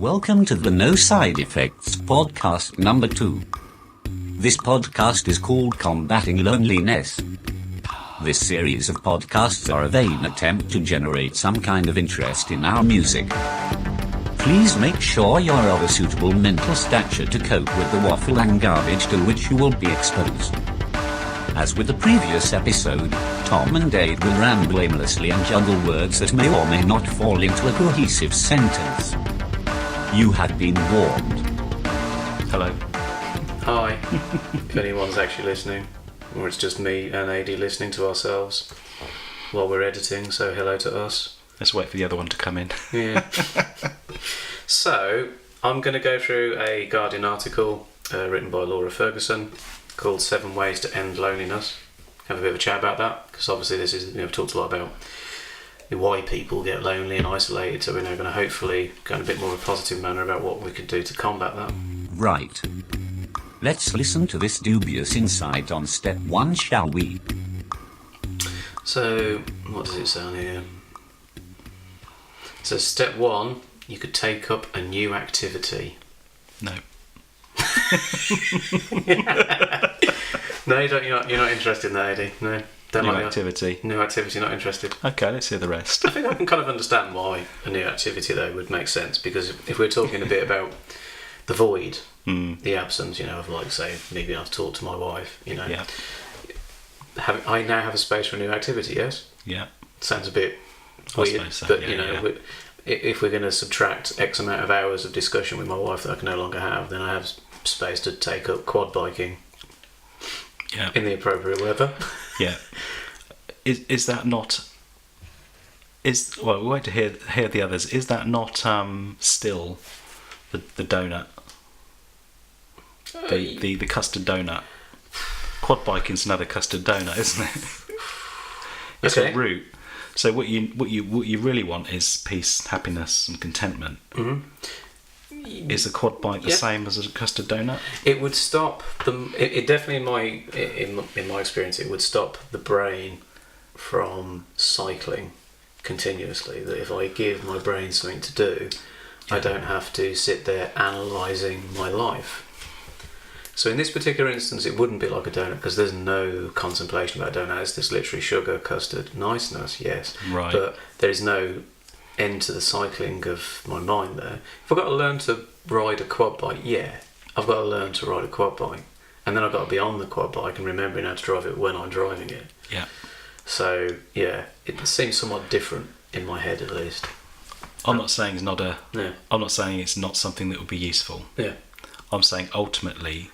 Welcome to the No Side Effects podcast number 2. This podcast is called Combating Loneliness. This series of podcasts are a vain attempt to generate some kind of interest in our music. Please make sure you're of a suitable mental stature to cope with the waffle and garbage to which you will be exposed. As with the previous episode, Tom and Dade will ramble aimlessly and juggle words that may or may not fall into a cohesive sentence. You have been warned. Hello. Hi, if anyone's actually listening, or it's just me and AD listening to ourselves while we're editing, so hello to us. Let's wait for the other one to come in. Yeah. So, I'm going to go through a Guardian article written by Laura Ferguson called 7 Ways to End Loneliness. Have a bit of a chat about that, because obviously this is, we've talked a lot about why people get lonely and isolated, so we're now going to hopefully go in a bit more of a positive manner about what we could do to combat that. Right. Let's listen to this dubious insight on step 1, shall we? So, what does it say on here? So, step 1, you could take up a new activity. No. No, you're not interested in that, Eddie. No. New activity. New activity, not interested. Okay, let's hear the rest. I think I can kind of understand why a new activity, though, would make sense, because if we're talking a bit about the void, the absence, of, like, say, me being able to talk to my wife, Yeah. I now have a space for a new activity, yes? Yeah. Sounds a bit I weird, suppose so, but, yeah. If we're going to subtract X amount of hours of discussion with my wife that I can no longer have, then I have space to take up quad biking in the appropriate weather. Yeah. Is that not... Well, we wait to hear the others. Is that not still the donut? The custard donut. Quad biking's another custard donut, isn't it? It's a route. So what you really want is peace, happiness, and contentment. Mm-hmm. Is a quad bike the same as a custard donut? It would stop them. It definitely, in my experience, it would stop the brain from cycling continuously. That if I give my brain something to do, I don't have to sit there analysing my life. So in this particular instance, it wouldn't be like a donut, because there's no contemplation about a donut. It's just literally sugar, custard, niceness, yes. Right. But there is no end to the cycling of my mind there. If I've got to learn to ride a quad bike, I've got to learn to ride a quad bike. And then I've got to be on the quad bike and remembering how to drive it when I'm driving it. Yeah. So, it seems somewhat different in my head, at least. I'm not saying it's not Yeah. I'm not saying it's not something that would be useful. Yeah. I'm saying ultimately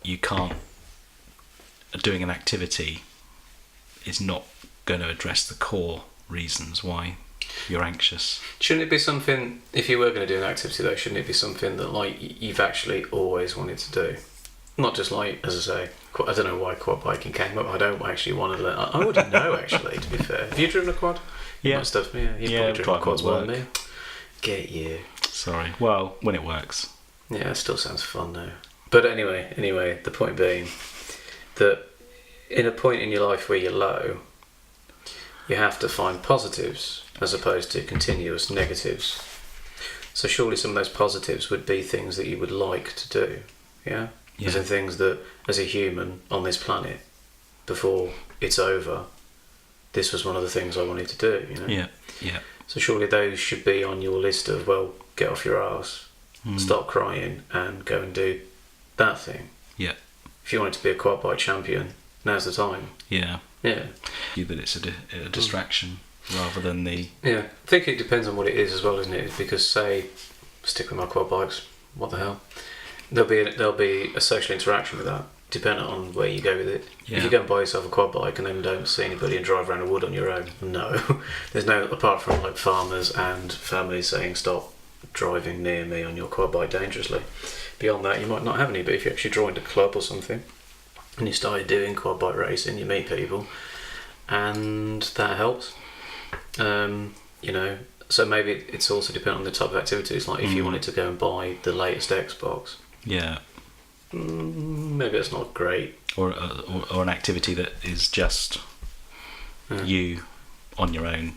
you can't... Doing an activity is not going to address the core reasons why you're anxious. Shouldn't it be something, if you were going to do an activity though, shouldn't it be something that, like, you've actually always wanted to do? Not just, like, as I say, I don't know why quad biking came up. I don't actually want to learn. I wouldn't know, actually, to be fair. Have you driven a quad? Yeah. You've probably driven a quad more than me. Get you. Sorry. Well, when it works. Yeah, it still sounds fun though. But anyway, the point being that in a point in your life where you're low, you have to find positives as opposed to continuous negatives. So surely some of those positives would be things that you would like to do, yeah? As in things that, as a human on this planet, before it's over, this was one of the things I wanted to do, Yeah. So surely those should be on your list of, well, get off your arse, stop crying, and go and do that thing. Yeah. If you wanted to be a quad bike champion, now's the time. Yeah. Yeah. That it's a distraction rather than the... Yeah. I think it depends on what it is as well, isn't it? Because, say, stick with my quad bikes, what the hell? There'll be a social interaction with that, depending on where you go with it. Yeah. If you go and buy yourself a quad bike and then don't see anybody and drive around the wood on your own, no. There's no, apart from, like, farmers and families saying stop driving near me on your quad bike dangerously. Beyond that, you might not have any, but if you actually joined a club or something and you started doing quad bike racing, you meet people, and that helps. So maybe it's also dependent on the type of activities. Like if you wanted to go and buy the latest Xbox, maybe it's not great. Or an activity that is just you on your own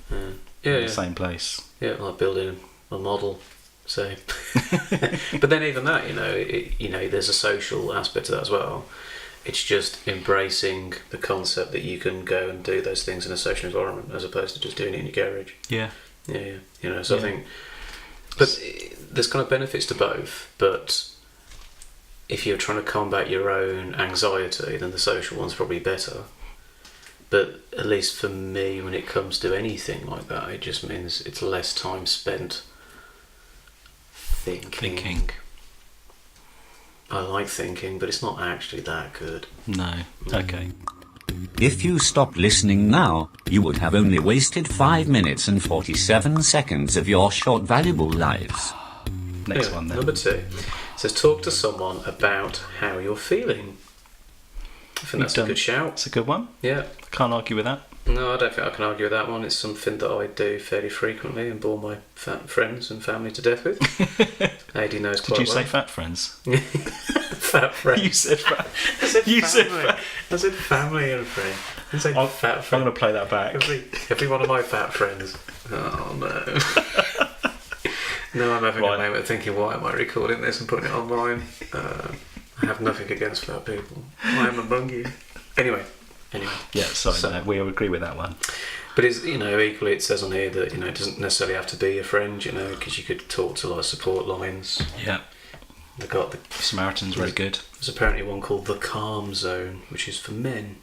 in the same place. Yeah, like building a model. So, but then even that, there's a social aspect to that as well. It's just embracing the concept that you can go and do those things in a social environment as opposed to just doing it in your garage. Yeah. So I think, but there's kind of benefits to both. But if you're trying to combat your own anxiety, then the social one's probably better. But at least for me, when it comes to anything like that, it just means it's less time spent thinking. I like thinking, but it's not actually that good. No. Okay. If you stopped listening now, you would have only wasted 5 minutes and 47 seconds of your short, valuable lives. Next one then. Number 2. It says, talk to someone about how you're feeling. I think that's a good shout. It's a good one. Yeah. I can't argue with that. No, I don't think I can argue with that one. It's something that I do fairly frequently and bore my fat friends and family to death with. AD knows quite well. Did you say fat friends? Fat friends. You said fat. I said You family. said fat. I said family and friend. I said fat I'm friend. going to play that back. Every one of my fat friends. Oh no. No, I'm having a moment thinking, why am I recording this and putting it online? I have nothing against fat people. I am among you. Anyway. Yeah, sorry, no, we agree with that one. But it's, equally it says on here that, it doesn't necessarily have to be a friend, because you could talk to like support lines. Yeah. They got the Samaritan's very good. There's apparently one called the Calm Zone, which is for men.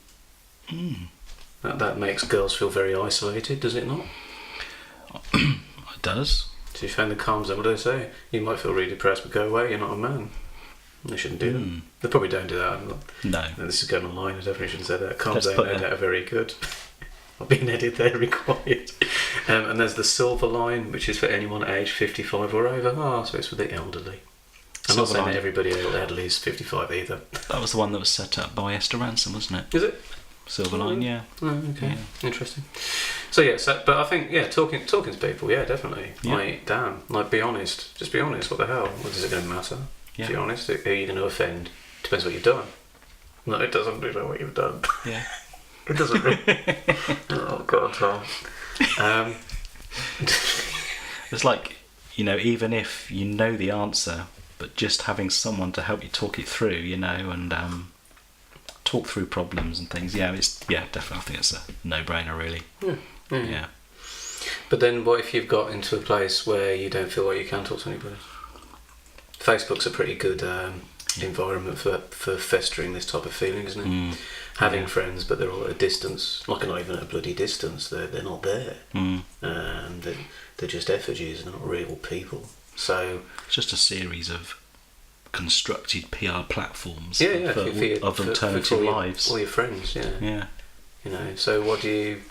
That makes girls feel very isolated, does it not? It does. So you found the Calm Zone, what do they say? You might feel really depressed, but go away, you're not a man. They shouldn't do that. They probably don't do that. No. This is going online, I definitely shouldn't say that. Calm Zone, no doubt, are very good. I've been edited there, required. And there's the Silver Line, which is for anyone aged 55 or over. So it's for the elderly. I'm not saying that everybody elderly is 55 either. That was the one that was set up by Esther Ransom, wasn't it? Is it? Silver Line, yeah. Oh, okay. Yeah. Interesting. So but I think, talking to people, definitely. Yeah. Like, damn, be honest. Just be honest, what the hell? What is it going to matter? Yeah. Be honest, who are you going to offend? Depends what you've done. No, it doesn't really know what you've done. Yeah. It doesn't really. Oh, God, Tom. It's like, even if you know the answer, but just having someone to help you talk it through, and talk through problems and things. Definitely. I think it's a no-brainer, really. Yeah. But then, what if you've got into a place where you don't feel like you can talk to anybody? Facebook's a pretty good environment for festering this type of feeling, isn't it? Having friends, but they're all at a distance. Like, not even at a bloody distance. They're not there. They're just effigies. They're not real people. So it's just a series of constructed PR platforms of alternative lives. All your friends, yeah. So what do you,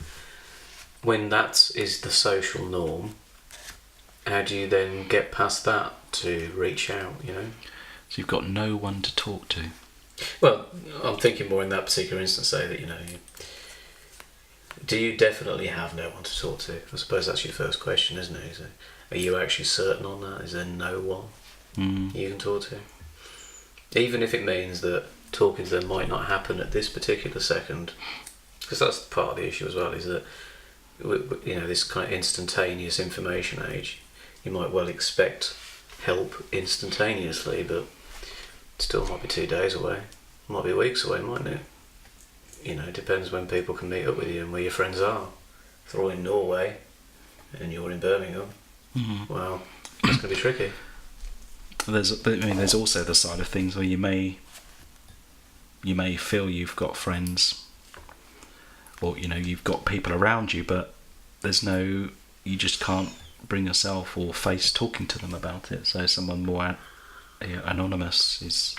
when that is the social norm, how do you then get past that to reach out? So you've got no one to talk to. Well, I'm thinking more in that particular instance, say that do you definitely have no one to talk to? I suppose that's your first question, isn't it? Are you actually certain on that? Is there no one you can talk to? Even if it means that talking to them might not happen at this particular second, because that's part of the issue as well, is that this kind of instantaneous information age, you might well expect help instantaneously, but it still might be 2 days away, might be weeks away, mightn't it? It depends when people can meet up with you and where your friends are. If they're all in Norway and you're in Birmingham, well, it's going to be tricky. There's also the side of things where you may feel you've got friends, or you've got people around you, but you just can't bring yourself or face talking to them about it. So someone more anonymous is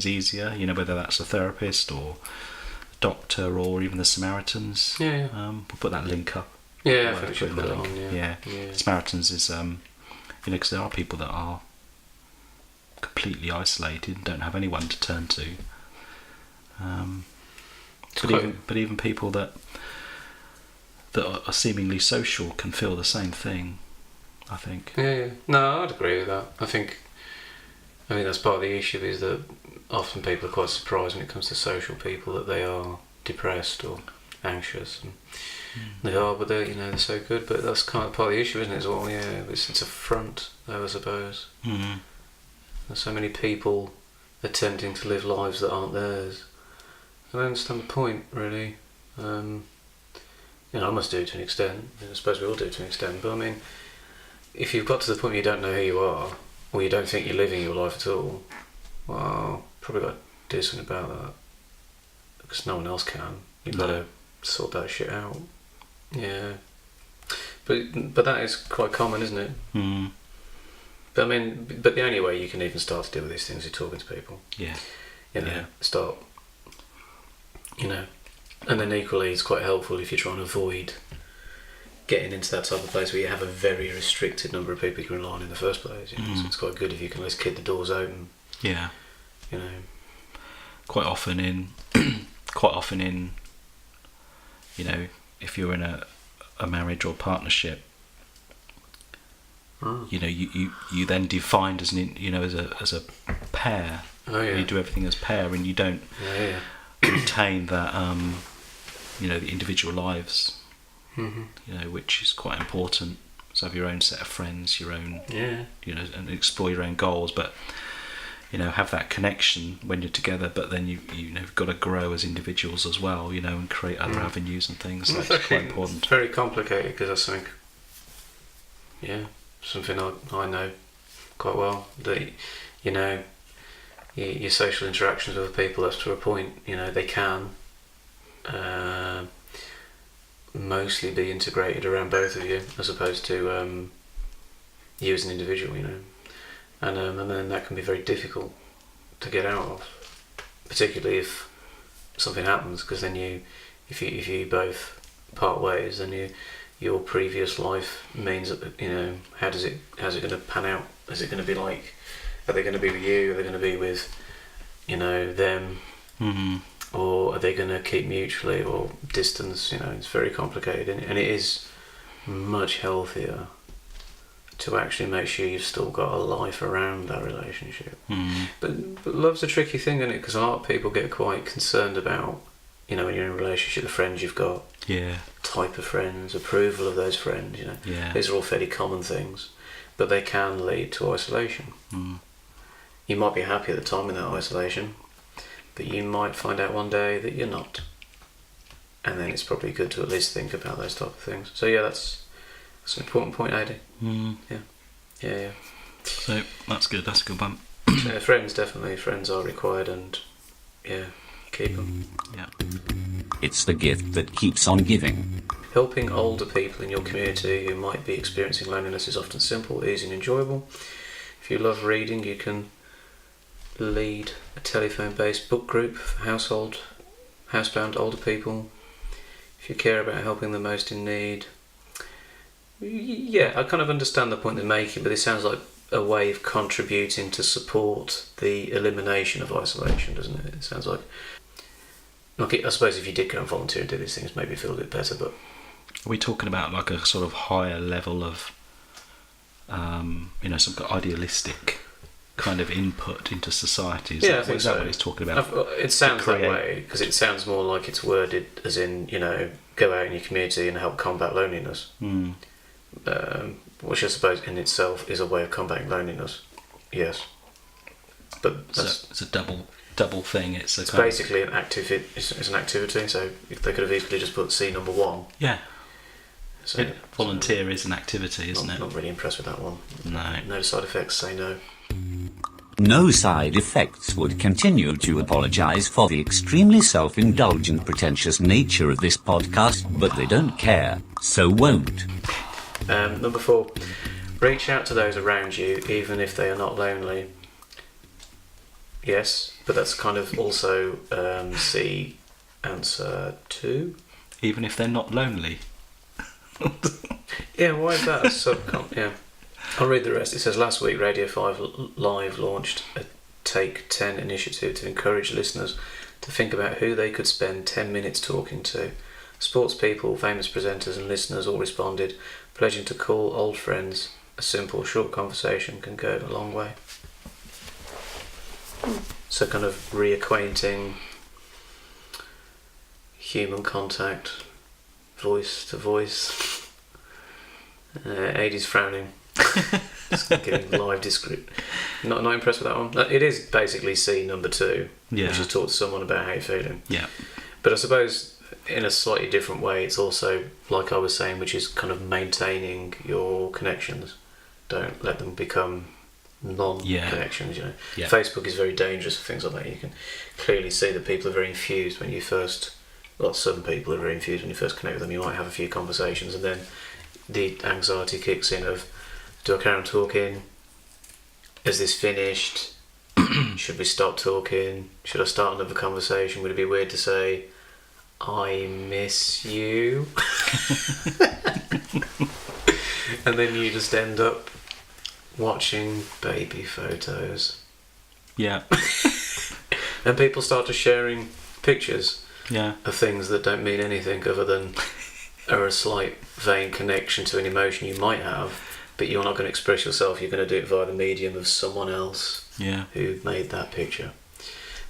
easier. Whether that's a therapist or a doctor or even the Samaritans. We'll put that link up. I think we should put it on. Yeah. Samaritans is because there are people that are completely isolated and don't have anyone to turn to. But even people that are seemingly social can feel the same thing, I think. Yeah. No, I'd agree with that. I think that's part of the issue, is that often people are quite surprised when it comes to social people that they are depressed or anxious. And They are, but they're so good. But that's kind of part of the issue, isn't it? As well, yeah, it's a front, though, I suppose. There's so many people attempting to live lives that aren't theirs. I don't understand the point, really. I must do it to an extent. I suppose we all do it to an extent. But I mean, if you've got to the point where you don't know who you are, or you don't think you're living your life at all, well, probably got to do something about that. Because no one else can. You've got to sort that shit out. Yeah. But that is quite common, isn't it? But I mean, but the only way you can even start to deal with these things is talking to people. Yeah. Start. And then equally, it's quite helpful if you're trying to avoid getting into that type of place where you have a very restricted number of people you can rely on in the first place. So it's quite good if you can at least keep the doors open. Yeah. Quite often in, if you're in a marriage or partnership, you then defined as as a pair. Oh, yeah. You do everything as pair, and you don't retain that the individual lives. Which is quite important. So have your own set of friends, your own and explore your own goals, but have that connection when you're together. But then you've got to grow as individuals as well, and create other avenues and things. So that's quite important. It's very complicated because I think, something I know quite well, that your social interactions with people, up to a point, they can mostly be integrated around both of you, as opposed to you as an individual, and then that can be very difficult to get out of, particularly if something happens, because then if you both part ways, then your previous life means that how's it going to pan out? Is it going to be like, are they going to be with you? Are they going to be with them? Or are they going to keep mutually or distance? It's very complicated, and it is much healthier to actually make sure you've still got a life around that relationship. But love's a tricky thing, isn't it? Because a lot of people get quite concerned about, when you're in a relationship, the friends you've got, type of friends, approval of those friends. These are all fairly common things, but they can lead to isolation. You might be happy at the time in that isolation, but you might find out one day that you're not, and then it's probably good to at least think about those type of things. So that's an important point, AD. Yeah. So that's good. That's a good one. So friends are required, and keep them. Yeah. It's the gift that keeps on giving. Helping older people in your community who might be experiencing loneliness is often simple, easy, and enjoyable. If you love reading, you can lead a telephone-based book group for housebound older people. If you care about helping the most in need, I kind of understand the point they're making, but it sounds like a way of contributing to support the elimination of isolation, doesn't it? It sounds like I suppose if you did go and volunteer and do these things, maybe feel a bit better. But are we talking about like a sort of higher level of some kind of idealistic kind of input into society? I think so. What he's talking about? It sounds that way, because it sounds more like it's worded as in, go out in your community and help combat loneliness, which I suppose in itself is a way of combating loneliness. Yes, but it's a double thing. It's basically an activity. It's an activity. So if they could have easily just put C number 1. Yeah. So volunteer is an activity, isn't it? Not really impressed with that one. No. No side effects. Say no. No side effects would continue to apologise for the extremely self-indulgent, pretentious nature of this podcast, but they don't care, so won't. Number 4, reach out to those around you, even if they are not lonely. Yes, but that's kind of also C answer 2. Even if they're not lonely. Yeah, why is that a subcon? Yeah. I'll read the rest. It says, last week Radio 5 Live launched a Take 10 initiative to encourage listeners to think about who they could spend 10 minutes talking to. Sports people, famous presenters and listeners all responded, pledging to call old friends. A simple, short conversation can go a long way. So kind of reacquainting, human contact, voice to voice. Aidy's frowning. Just giving live description. Not impressed with that one. It is basically C number 2, Yeah. which is talk to someone about how you're feeling. Yeah. But I suppose in a slightly different way, it's also, like I was saying, which is kind of maintaining your connections. Don't let them become non-connections, you know. Yeah. Facebook is very dangerous for things like that. You can clearly see that people are very infused when you first... Well, some people are very infused when you first connect with them. You might have a few conversations and then the anxiety kicks in of, do I carry on talking? Is this finished? Should we stop talking? Should I start another conversation? Would it be weird to say, I miss you? And then you just end up watching baby photos. Yeah. And people start to sharing pictures Yeah. of things that don't mean anything other than are a slight vain connection to an emotion you might have, but you're not going to express yourself. You're going to do it via the medium of someone else who made that picture,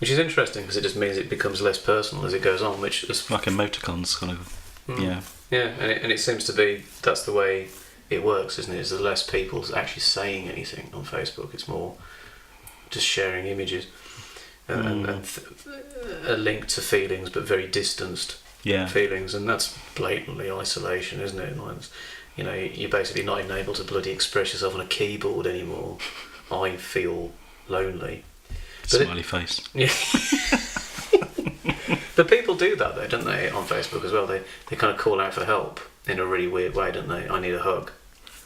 which is interesting because it just means it becomes less personal as it goes on, which is Like emoticons, kind of. Yeah. and it seems to be that's the way it works, isn't it? Is the less people actually saying anything on Facebook, it's more just sharing images and a link to feelings, but very distanced feelings, and that's blatantly isolation, isn't it? Like, you know, you're basically not even able to bloody express yourself on a keyboard anymore. I feel lonely. Smiley face. Yeah. But people do that though, don't they, on Facebook as well? They kind of call out for help in a really weird way, don't they? I need a hug.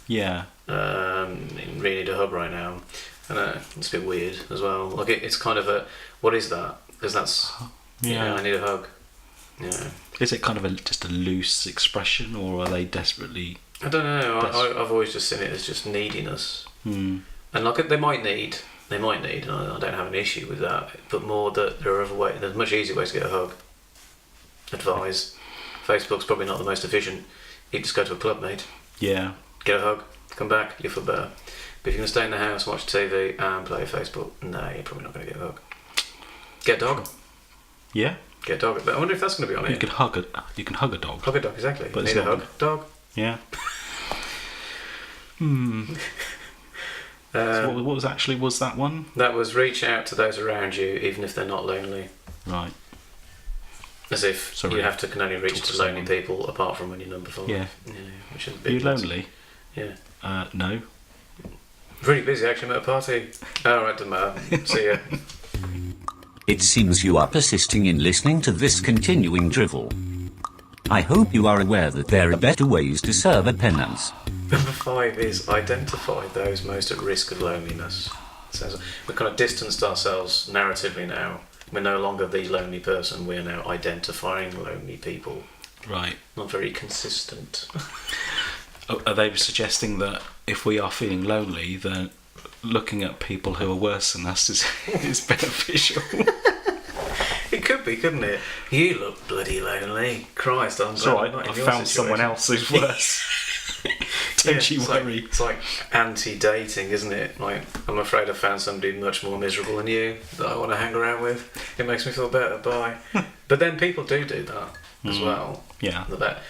Yeah. Really need a hug right now. And it's a bit weird as well. Like it's kind of a, what is that? Because that's I need a hug. Yeah. Is it kind of just a loose expression, or are they desperately? I don't know. I've always just seen it as just neediness. Hmm. And like they might need, and I don't have an issue with that. But more that there are other ways. There's much easier ways to get a hug. Advise. Facebook's probably not the most efficient. You just go to a club, mate. Yeah. Get a hug. Come back. You'll feel better. But if you're going to stay in the house, watch TV, and play Facebook, no, you're probably not going to get a hug. Get a dog. Yeah. Get a dog. But I wonder if that's going to be on You it. can hug a dog. Hug a dog, exactly. But Need it's a not hug. Dog. Yeah. So what was that one? That was reach out to those around you, even if they're not lonely. Right. As if you have to can only reach Talk to to lonely someone. people apart from when you're number 5. Yeah. Which is a Are bit you nuts. lonely? Yeah. No. Really busy actually. I'm at a party. Alright, doesn't matter. See ya. It seems you are persisting in listening to this continuing drivel. I hope you are aware that there are better ways to serve a penance. Number 5 is identify those most at risk of loneliness. So we've kind of distanced ourselves narratively now. We're no longer the lonely person, we're now identifying lonely people. Right. Not very consistent. Are they suggesting that if we are feeling lonely, then looking at people who are worse than us is beneficial? It could be, couldn't it? You look bloody lonely. Christ, I'm It's glad all I'm right. not I in your found someone situation. else who's worse. Don't you worry. It's like anti-dating, isn't it? Like, I'm afraid I found somebody much more miserable than you that I want to hang around with. It makes me feel better. Bye. But then people do that as well. Yeah. That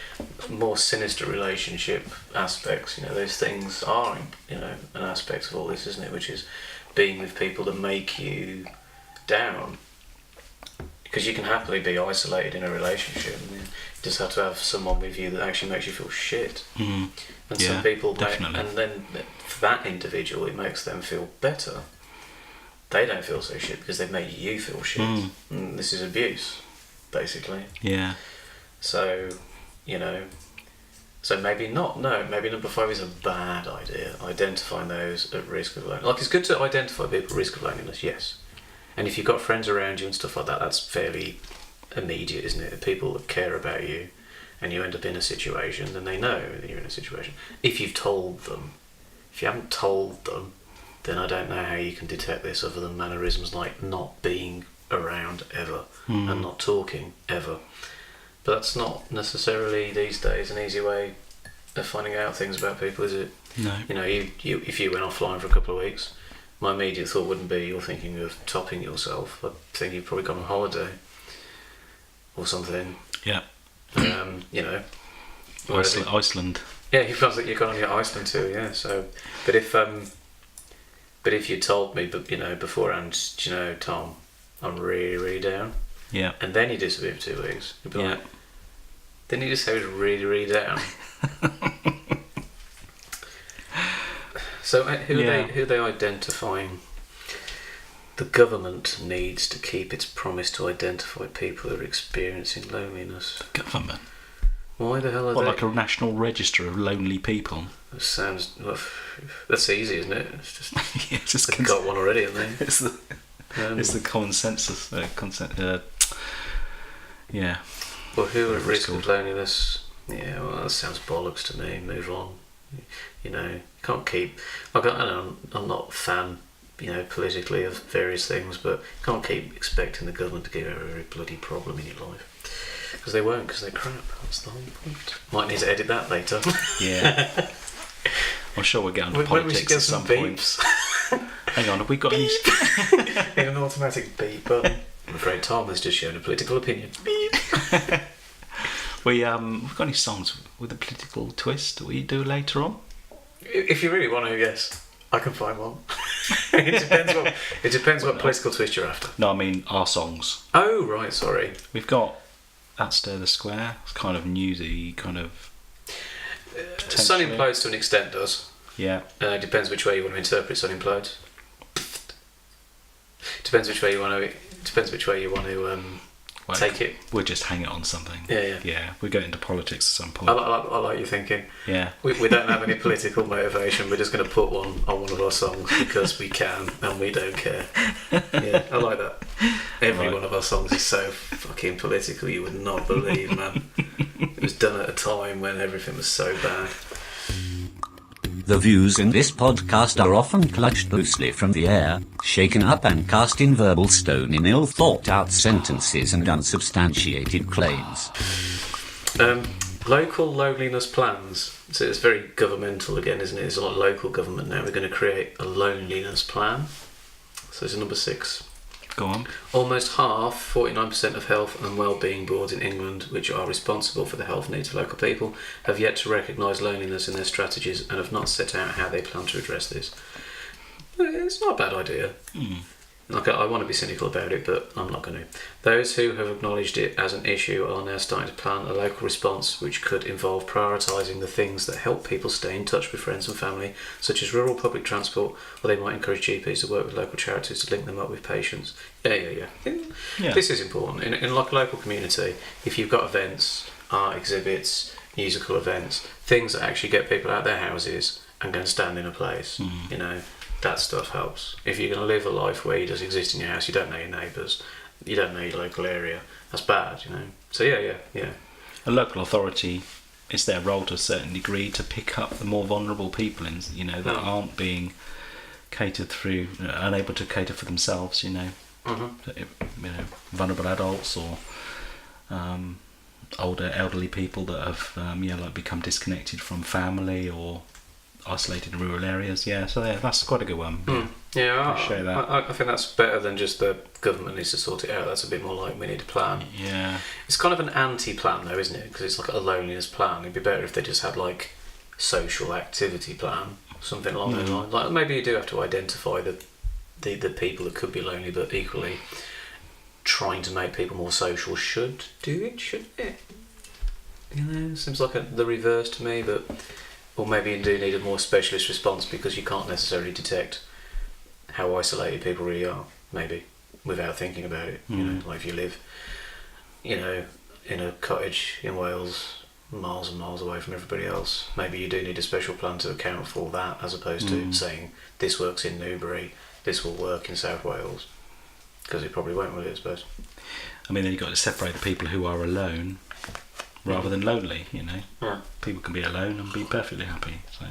more sinister relationship aspects. You know, those things are, an aspect of all this, isn't it? Which is being with people that make you down. Because you can happily be isolated in a relationship. And you just have to have someone with you that actually makes you feel shit. Mm-hmm. And some people, definitely. and then for that individual, it makes them feel better. They don't feel so shit because they've made you feel shit. And this is abuse, basically. Yeah. So, so maybe not. No, maybe number 5 is a bad idea. Identifying those at risk of loneliness. Like, it's good to identify people at risk of loneliness, yes. And if you've got friends around you and stuff like that, that's fairly immediate, isn't it? People that care about you, and you end up in a situation, then they know that you're in a situation. If you've told them. If you haven't told them, then I don't know how you can detect this other than mannerisms like not being around ever and not talking ever. But that's not necessarily these days an easy way of finding out things about people, is it? No. You if you went offline for a couple of weeks, my immediate thought wouldn't be you're thinking of topping yourself. I think you've probably gone on holiday or something. Yeah. Iceland. Yeah, he feels like you've gone on your Iceland tour. Yeah. So, but if you told me, beforehand, Tom, I'm really, really down. Yeah. And then you disappear for 2 weeks. You'd be Yeah. like, didn't you just say I was really, really down? So who are they identifying? The government needs to keep its promise to identify people who are experiencing loneliness. Government? Why the hell are they? Like a national register of lonely people? That sounds... Well, that's easy, isn't it? It's just... Yeah, it's just they've got one already, haven't they? It's the consensus. Yeah. Well, who are at risk of loneliness? Yeah, well, that sounds bollocks to me. Move on. You can't keep... I know I'm not a fan, politically of various things, but you can't keep expecting the government to give every bloody problem in your life. Because they won't, because they're crap. That's the whole point. Might need to edit that later. Yeah. I'm sure we'll get on to politics at some point. Hang on, have we got any... In an automatic beep button. I'm afraid Tom has just shown a political opinion. Beep. We've got any songs with a political twist that we do later on? If you really want to, yes. I can find one. It depends what political twist you're after. No, I mean our songs. Oh, right, sorry. We've got That Stir the Square. It's kind of newsy, kind of... Sun Implodes to an extent does. Yeah. It depends which way you want to interpret Sun Implodes. Depends which way you want to take it. We'll just hang it on something. Yeah. Yeah, we'll get into politics at some point. I like your thinking. Yeah. We don't have any political motivation. We're just going to put one on one of our songs because we can and we don't care. Yeah, I like that. Every one of our songs is so fucking political you would not believe, man. It was done at a time when everything was so bad. The views in this podcast are often clutched loosely from the air, shaken up and cast in verbal stone in ill-thought-out sentences and unsubstantiated claims. Local loneliness plans. So it's very governmental again, isn't it? It's a lot of local government now. We're going to create a loneliness plan. So it's number 6. Go on. Almost half, 49% of health and wellbeing boards in England, which are responsible for the health needs of local people, have yet to recognise loneliness in their strategies and have not set out how they plan to address this. It's not a bad idea. I want to be cynical about it, but I'm not going to. Those who have acknowledged it as an issue are now starting to plan a local response which could involve prioritising the things that help people stay in touch with friends and family, such as rural public transport, or they might encourage GPs to work with local charities to link them up with patients. Yeah. This is important. In like a local community, if you've got events, art exhibits, musical events, things that actually get people out of their houses and going to stand in a place, that stuff helps. If you're going to live a life where you just exist in your house, you don't know your neighbours, you don't know your local area, that's bad, So yeah. A local authority, it's their role to a certain degree to pick up the more vulnerable people, that aren't being catered through, unable to cater for themselves, vulnerable adults or older elderly people that have become disconnected from family or isolated in rural areas. So that's quite a good one. I appreciate that. I think that's better than just the government needs to sort it out. That's a bit more like we need a plan. It's kind of an anti-plan though, isn't it? Because it's like a loneliness plan. It'd be better if they just had like social activity plan, something along those lines. Like maybe you do have to identify the people that could be lonely, but equally trying to make people more social shouldn't it? Seems like the reverse to me, but... Or maybe you do need a more specialist response because you can't necessarily detect how isolated people really are, maybe, without thinking about it. Like if you live, in a cottage in Wales, miles and miles away from everybody else, maybe you do need a special plan to account for that, as opposed to saying, this works in Newbury, this will work in South Wales. Because it probably won't, will it, I suppose? I mean, then you've got to separate the people who are alone rather than lonely, Yeah. People can be alone and be perfectly happy. So.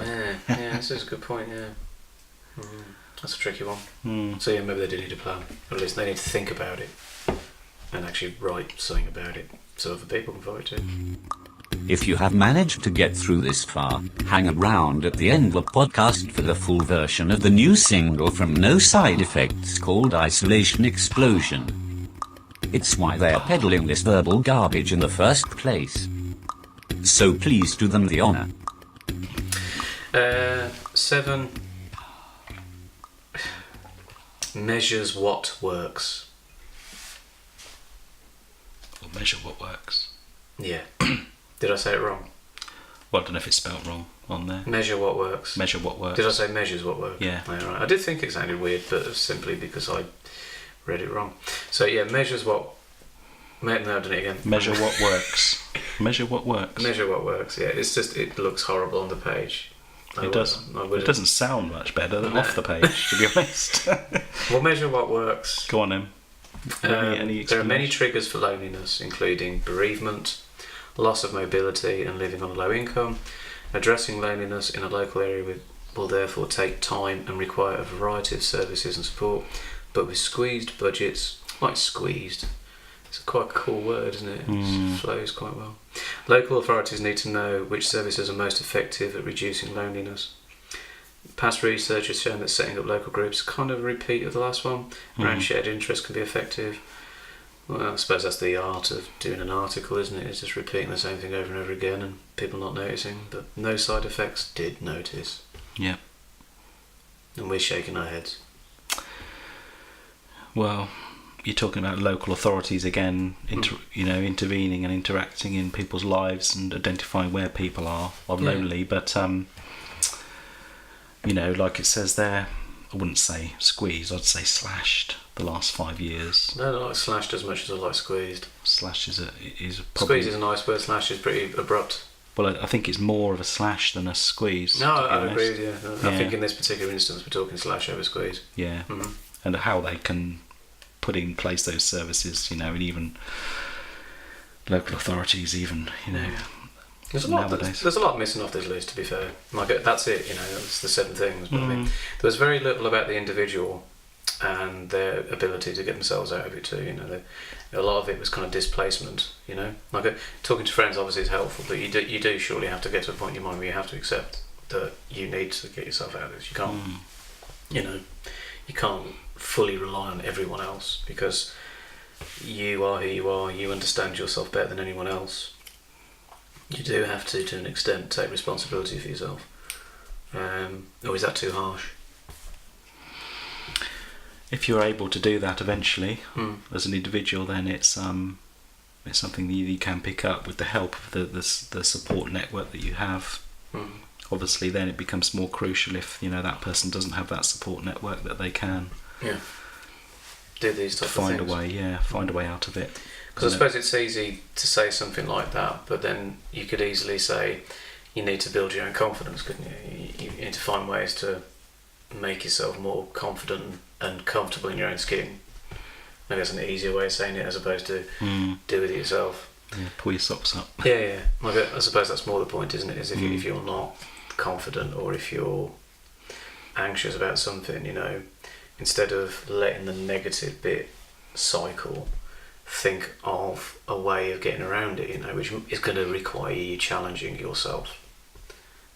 Yeah, this is a good point, That's a tricky one. So maybe they do need a plan. Or at least they need to think about it and actually write something about it so other people can follow it too. If you have managed to get through this far, hang around at the end of the podcast for the full version of the new single from No Side Effects called Isolation Explosion. It's why they're peddling this verbal garbage in the first place. So please do them the honour. 7. Measures what works. Or measure what works. Yeah. Did I say it wrong? Well, I don't know if it's spelt wrong on there. Measure what works. Measure what works. Did I say measures what works? Yeah. Oh, right. I did think it sounded weird, but it was simply because I read it wrong. So yeah, measures what... No, I've done it again. Measure what works. Measure what works. Measure what works, yeah. It's just, it looks horrible on the page. It does. It doesn't sound much better than off the page, to be honest. Well, measure what works. Go on, then. There are many triggers for loneliness, including bereavement, loss of mobility and living on a low income. Addressing loneliness in a local area will therefore take time and require a variety of services and support, but with squeezed budgets, like squeezed, it's quite a cool word, isn't it? It flows quite well. Local authorities need to know which services are most effective at reducing loneliness. Past research has shown that setting up local groups, kind of a repeat of the last one, around shared interest can be effective. Well, I suppose that's the art of doing an article, isn't it? It's just repeating the same thing over and over again and people not noticing. But no side effects did notice. Yeah. And we're shaking our heads. Well, you're talking about local authorities again, intervening and interacting in people's lives and identifying where people are lonely. But, like it says there, I wouldn't say squeezed, I'd say slashed the last 5 years. No, I don't like slashed as much as I like squeezed. Slash is probably... Squeeze is a nice word, slash is pretty abrupt. Well, I think it's more of a slash than a squeeze. No, I agree with you. I Yeah. think in this particular instance we're talking slash over squeeze. Yeah, and how they can put in place those services, and even local authorities, There's a lot missing off this list, to be fair. Like, that's it, that's the 7 things. But I mean, there was very little about the individual and their ability to get themselves out of it too. A lot of it was kind of displacement. Like talking to friends obviously is helpful, but you do surely have to get to a point in your mind where you have to accept that you need to get yourself out of this. You can't, you can't fully rely on everyone else because you are who you are. You understand yourself better than anyone else. You do have to an extent, take responsibility for yourself. Or is that too harsh? If you're able to do that eventually, as an individual, then it's something that you can pick up with the help of the support network that you have. Obviously, then it becomes more crucial if that person doesn't have that support network that they can do these type of things. Find a way out of it. Because I suppose it's easy to say something like that, but then you could easily say you need to build your own confidence, couldn't you? You need to find ways to make yourself more confident and comfortable in your own skin. Maybe that's an easier way of saying it as opposed to do it yourself. Yeah, pull your socks up. Yeah. I suppose that's more the point, isn't it? Is if you're not confident or if you're anxious about something, instead of letting the negative bit cycle, think of a way of getting around it, which is going to require you challenging yourself,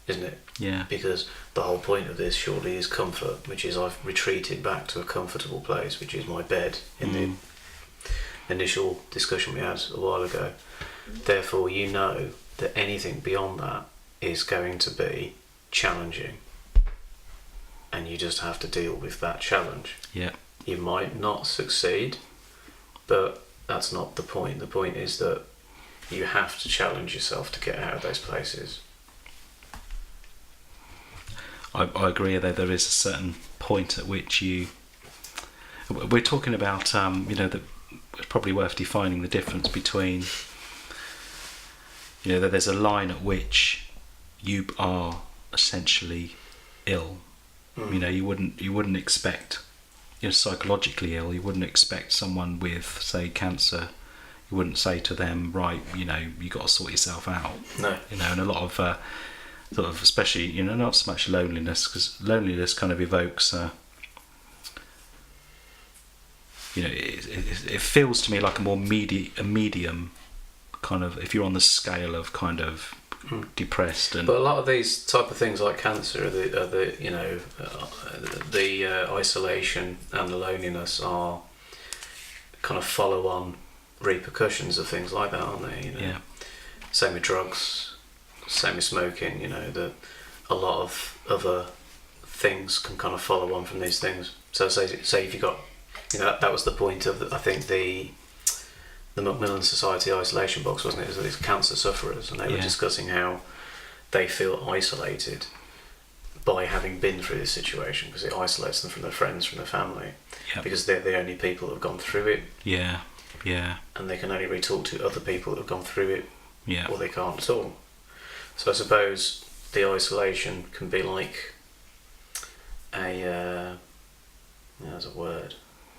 isn't it? Yeah. Because the whole point of this surely is comfort, which is I've retreated back to a comfortable place, which is my bed in the initial discussion we had a while ago. Therefore, that anything beyond that is going to be challenging, and you just have to deal with that challenge. Yeah. You might not succeed, but that's not the point. The point is that you have to challenge yourself to get out of those places. I agree that there is a certain point at which we're talking about, that it's probably worth defining the difference between, that there's a line at which you are essentially ill. You wouldn't expect, psychologically ill. You wouldn't expect someone with, say, cancer. You wouldn't say to them, right, you got to sort yourself out. No. And a lot of sort of, especially, not so much loneliness, because loneliness kind of evokes, it feels to me like a more medium kind of, if you're on the scale of kind of depressed. And but a lot of these type of things like cancer, the isolation and the loneliness are kind of follow-on repercussions of things like that, aren't they? You know? Yeah. Same with drugs, same with smoking. You know, that a lot of other things can kind of follow on from these things. So say if you got, you know, that was the point of I think the Macmillan Society isolation box, wasn't it? It was these cancer sufferers, and they were discussing how they feel isolated by having been through this situation, because it isolates them from their friends, from their family, because they're the only people that have gone through it. Yeah, yeah. And they can only really talk to other people that have gone through it, or they can't at all. So I suppose the isolation can be like there's a word,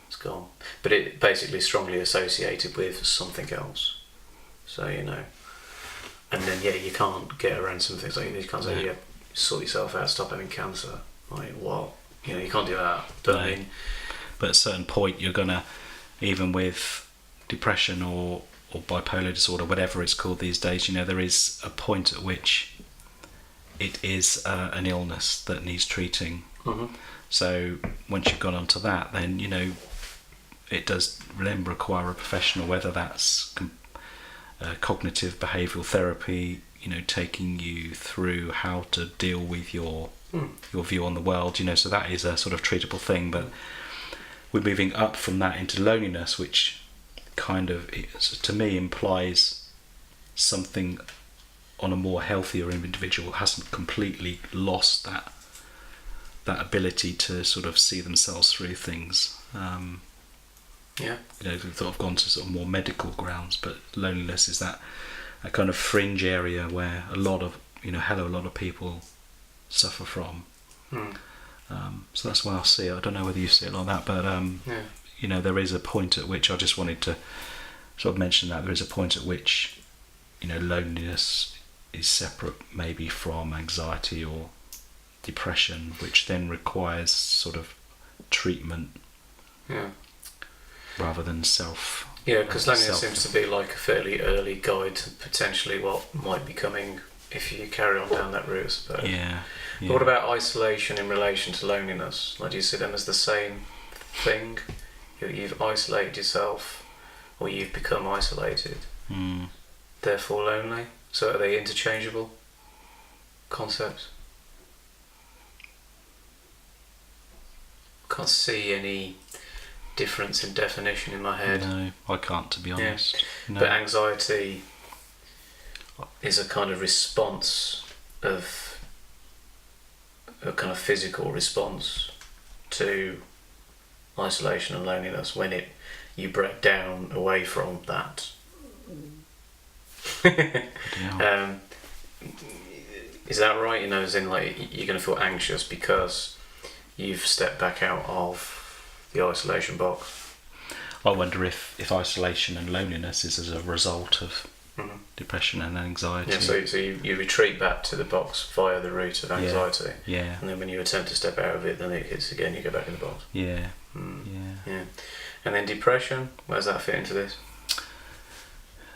it's gone, but it basically strongly associated with something else. So, you know, and then you can't get around some things like you can't say sort yourself out, stop having cancer. Like, what? You know, you can't do that. But I mean, but at a certain point, you're gonna, even with depression or bipolar disorder, whatever it's called these days, you know, there is a point at which it is an illness that needs treating. Mm-hmm. So once you've gone onto that, then, you know, it does then require a professional, whether that's cognitive behavioural therapy, you know, taking you through how to deal with your view on the world, you know, so that is a sort of treatable thing. But we're moving up from that into loneliness, which kind of, to me, implies something on a more healthier individual hasn't completely lost that ability to sort of see themselves through things. You know, we've sort of gone to sort of more medical grounds, but loneliness is that a kind of fringe area where a lot of people suffer from. So that's why I see it. I don't know whether you see it like that, but you know, there is a point at which I just wanted to sort of mention that there is a point at which, you know, loneliness is separate maybe from anxiety or depression, which then requires sort of treatment rather than self. Yeah, because loneliness seems to be like a fairly early guide to potentially what might be coming if you carry on down that route, I suppose. Yeah. But what about isolation in relation to loneliness? Like, do you see them as the same thing? You've isolated yourself, or you've become isolated, therefore lonely? So are they interchangeable concepts? Can't see any difference in definition in my head. No, I can't, to be honest. No. But anxiety is a kind of response of a kind of physical response to isolation and loneliness when you break down away from that. Is that right? You know, as in, like, you're going to feel anxious because you've stepped back out of the isolation box. I wonder if isolation and loneliness is as a result of depression and anxiety. Yeah, so you retreat back to the box via the route of anxiety. Yeah. And then when you attempt to step out of it, then it hits again, you go back in the box. Yeah. Yeah. And then depression, where does that fit into this?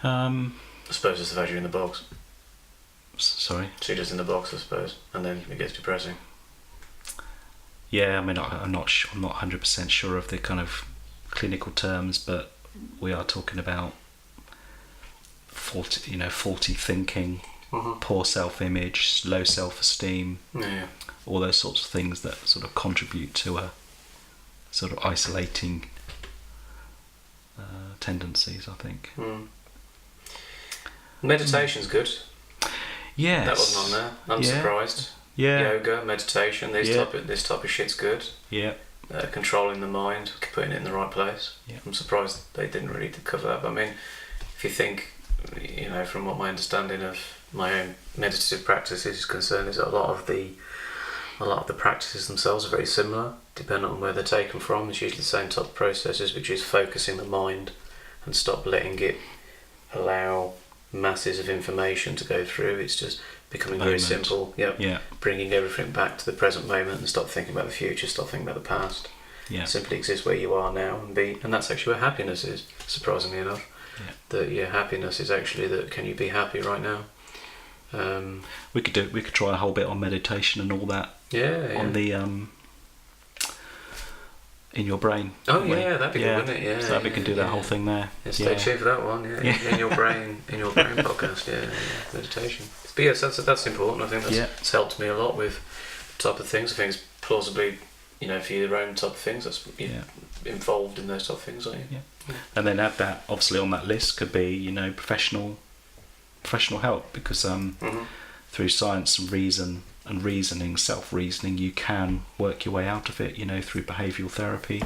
I suppose it's the fact you're in the box. Sorry? So you're just in the box, I suppose, and then it gets depressing. Yeah, I mean, I'm not 100% sure of the kind of clinical terms, but we are talking about faulty thinking, poor self-image, low self-esteem, all those sorts of things that sort of contribute to a sort of isolating tendencies, I think. Meditation's good. Yes. That wasn't on there. I'm surprised. Yeah. Yoga, meditation, this type of shit's good. Yeah. Controlling the mind, putting it in the right place. Yeah. I'm surprised they didn't really cover that. But I mean, if you think, you know, from what my understanding of my own meditative practices is concerned, is that a lot of the practices themselves are very similar, depending on where they're taken from. It's usually the same type of processes, which is focusing the mind and stop letting it allow masses of information to go through. It's just becoming very simple. Bringing everything back to the present moment and stop thinking about the future, stop thinking about the past. Simply exist where you are now and that's actually where happiness is, surprisingly enough. That happiness is actually that, can you be happy right now? We could try a whole bit on meditation and all that. On the in your brain. Oh won't we? yeah, that'd be good, wouldn't it? Yeah. So we can do that whole thing there. Yeah, stay tuned for that one. Yeah. In your brain podcast. Yeah. Meditation. But yes, that's important. I think that's helped me a lot with type of things. I think it's plausibly, for your own type of things. That's involved in those type of things, aren't you? Yeah. And then add that, obviously, on that list could be, professional help, because through science and reasoning, self-reasoning, you can work your way out of it, through behavioural therapy.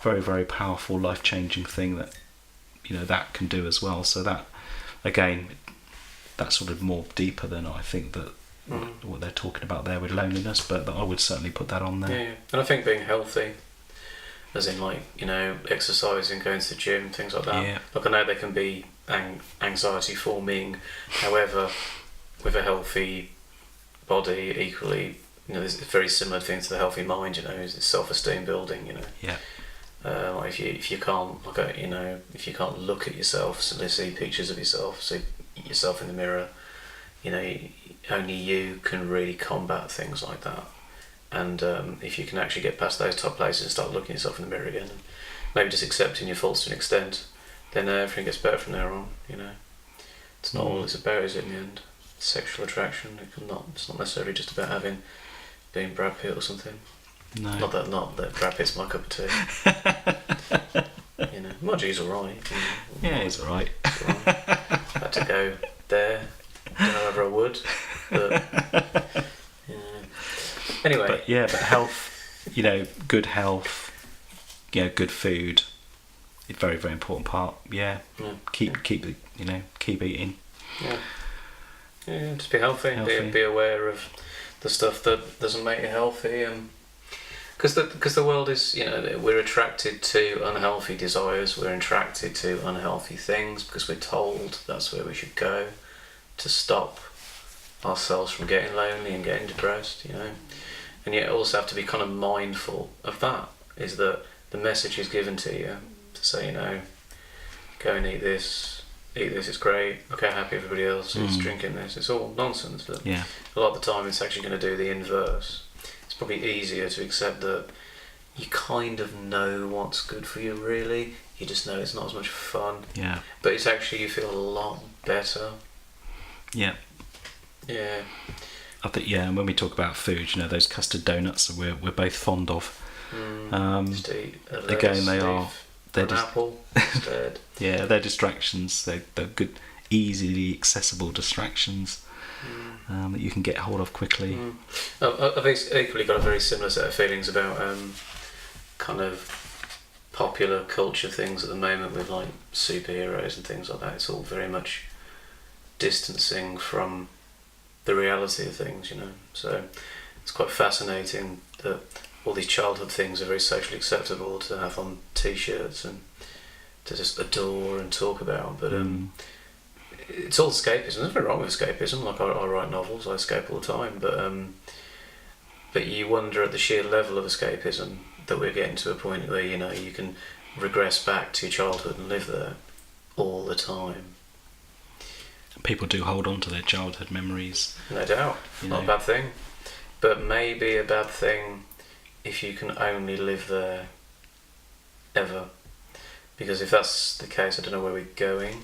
Very, very powerful, life-changing thing that, that can do as well. So that, again, that's sort of more deeper than I think that what they're talking about there with loneliness, but I would certainly put that on there. Yeah. And I think being healthy, as in exercising, going to the gym, things like that. Yeah. Look, I know they can be anxiety forming, however, with a healthy body, equally, there's very similar things to the healthy mind. It's self-esteem building. Yeah. If you can't if you can't look at yourself, so see pictures of yourself, see yourself in the mirror, only you can really combat things like that. And if you can actually get past those top places and start looking at yourself in the mirror again, and maybe just accepting your faults to an extent, then everything gets better from there on. It's not all it's about, is it? In the end, sexual attraction. It's not necessarily just about being Brad Pitt or something. No. Not that Brad Pitt's my cup of tea. Margie's alright. Yeah, he's alright. Had to go there. Don't know whether I would, but anyway. But health, good health, good food, is a very, very important part. Yeah. Keep eating. Yeah, just be healthy. Be aware of the stuff that doesn't make you healthy, and because the world is, we're attracted to unhealthy desires, we're attracted to unhealthy things because we're told that's where we should go to stop ourselves from getting lonely and getting depressed, and yet also have to be kind of mindful of that, is that the message is given to you to say, go and eat this, it's great, look how happy everybody else is drinking this. It's all nonsense, but a lot of the time it's actually going to do the inverse. It's probably easier to accept that you kind of know what's good for you, really, you just know it's not as much fun, but it's actually, you feel a lot better. Yeah. I think, and when we talk about food, those custard donuts that we're both fond of. Just eat a again, they're an apple instead. Yeah, they're distractions. They're good, easily accessible distractions that you can get hold of quickly. I've equally got a very similar set of feelings about kind of popular culture things at the moment, with like superheroes and things like that. It's all very much distancing from the reality of things, so it's quite fascinating that all these childhood things are very socially acceptable to have on t-shirts and to just adore and talk about, but it's all escapism. There's nothing wrong with escapism. Like, I write novels, I escape all the time, but you wonder at the sheer level of escapism that we're getting to a point where you can regress back to your childhood and live there all the time. People do hold on to their childhood memories. No doubt. Not a bad thing. But maybe a bad thing if you can only live there ever. Because if that's the case, I don't know where we're going,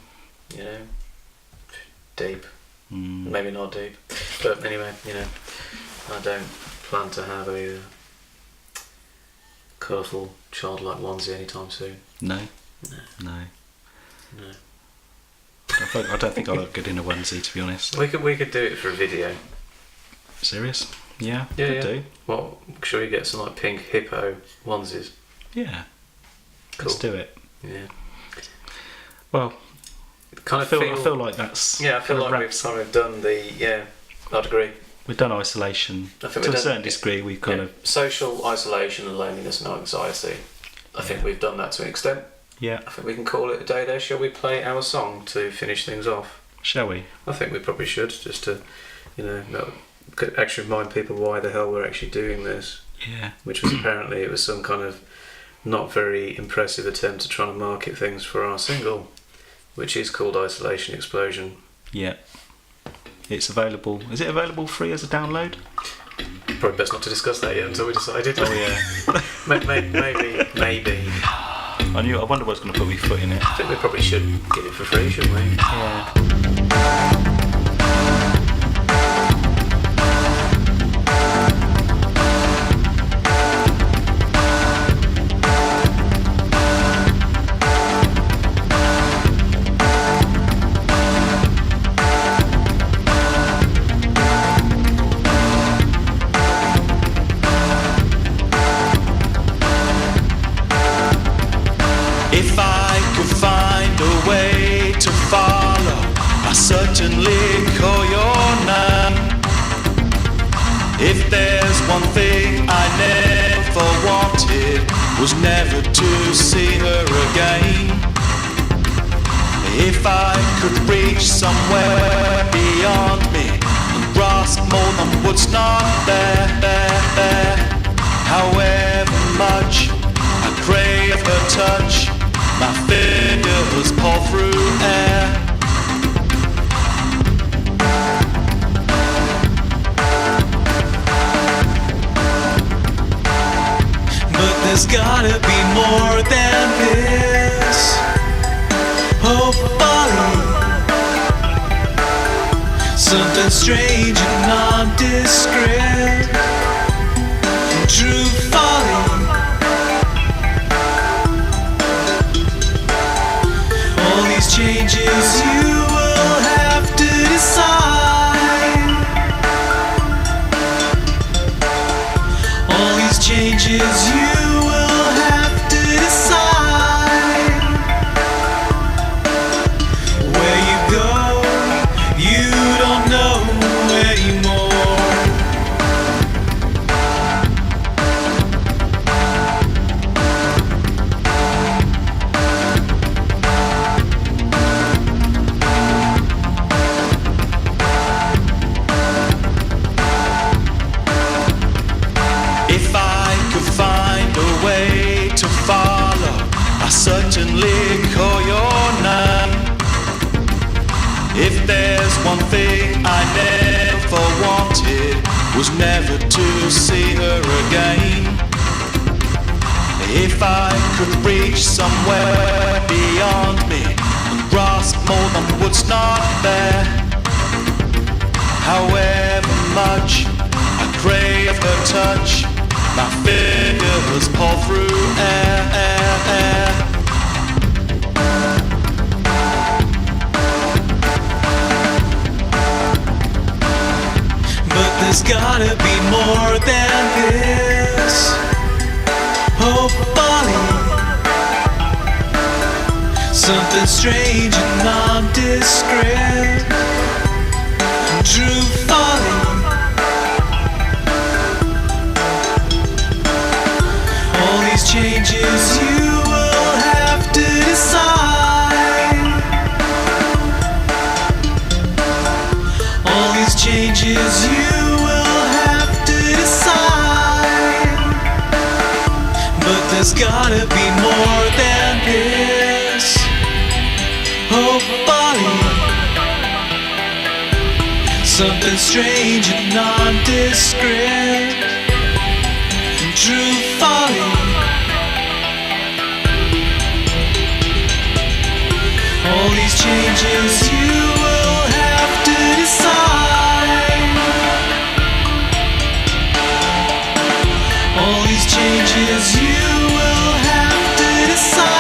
Deep. Maybe not deep. But anyway, I don't plan to have a colourful, childlike onesie anytime soon. No. I don't think I look good in a onesie, to be honest. We could do it for a video. Serious? Yeah. Could do. Well, should we get some like pink hippo onesies? Yeah. Cool. Let's do it. Yeah. Well, I feel like that's. Yeah, I feel like we've kind of done the. Yeah, I'd agree. We've done isolation to a certain degree. We've kind of social isolation and loneliness and anxiety. I think we've done that to an extent. Yeah. I think we can call it a day there. Shall we play our song to finish things off? Shall we? I think we probably should, just to, actually remind people why the hell we're actually doing this. Yeah. Which was apparently, it was some kind of not very impressive attempt to try and market things for our single, which is called Isolation Explosion. Yeah. It's available. Is it available free as a download? Probably best not to discuss that yet until we decided. Oh yeah. Maybe. I wonder what's going to put my foot in it. I think we probably should get it for free, shouldn't we? Yeah. If I could find a way to follow, I certainly call your name. If there's one thing I never wanted, was never to see her again. If I could reach somewhere beyond me and grasp more than what's not there, however much I crave her touch, my fingers pull through air. But there's gotta be more than this. Hopefully, something strange and nondescript. True folly. Changes you will have to decide. All these changes you will have to decide. Where you go, you don't know anymore. Certainly call your name. If there's one thing I never wanted, was never to see her again. If I could reach somewhere beyond me and grasp more than what's not there, however much I crave her touch, my fingers pull through air. But there's gotta be more than this. Hopefully, something strange and nondescript. True folly. All these changes you will have to decide. All these changes you will have to decide. But there's gotta be more than this. Hopefully, something strange and nondescript. True folly. All these changes you will have to decide. All these changes you will have to decide.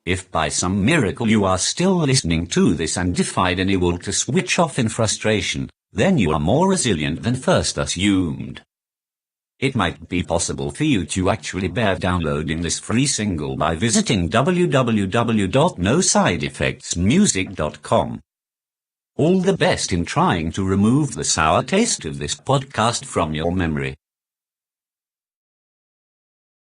If by some miracle you are still listening to this and defied any will to switch off in frustration, then you are more resilient than first assumed. It might be possible for you to actually bear downloading this free single by visiting www.nosidefectsmusic.com. All the best in trying to remove the sour taste of this podcast from your memory.